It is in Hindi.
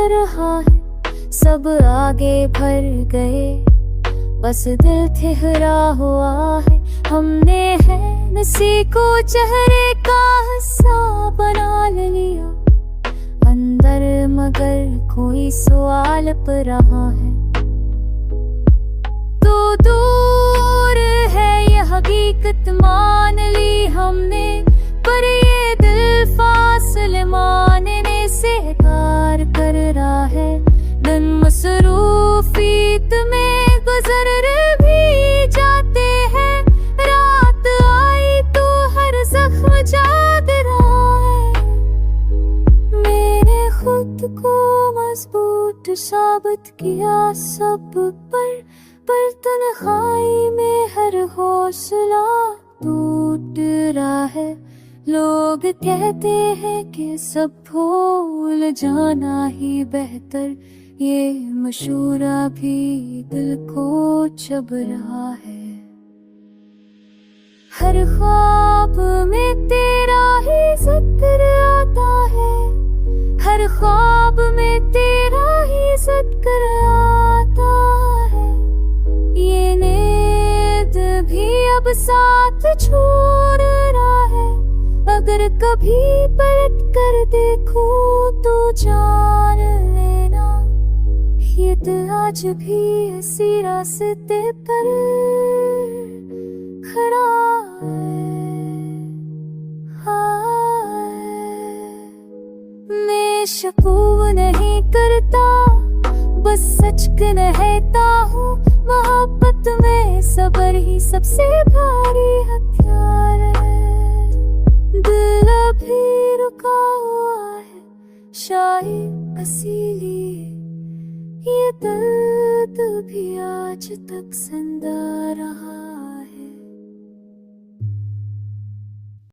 रहा है, सब आगे भर गए, बस दिल ठहरा हुआ है। हमने है नसी को चेहरे का हिस्सा बना लिया, अंदर मगर कोई सवाल पर रहा है। तो दूर है ये हकीकत मान ली हमने, पर ये दिल फासले मानने से इनकार कर रहा है। दिन मसरूफियत में गुजर भी जाते हैं, रात आई तो हर जख्म जाग रहा है। मैंने खुद को मजबूत साबित किया सब पर तन्हाई में हर हौसला टूट रहा है। लोग कहते हैं कि सब भूल जाना ही बेहतर, ये मशूरा भी दिल को चुभ रहा है। हर ख्वाब में तेरा ही जिक्र आता है, हर ख्वाब में तेरा ही जिक्र आता है। ये नींद भी अब साथ छोड़ रहा है, अगर कभी पलट कर देखूं तो जान लेना, ये दिल आज भी इसी रास्ते पर खड़ा है। मैं शकूक नहीं करता, बस सच कहता हूँ, मोहब्बत में सब्र ही सबसे भारी हथियार है। दिल अभी रुका हुआ है, शायद इसीलिए ये दर्द भी आज तक जिंदा रहा है।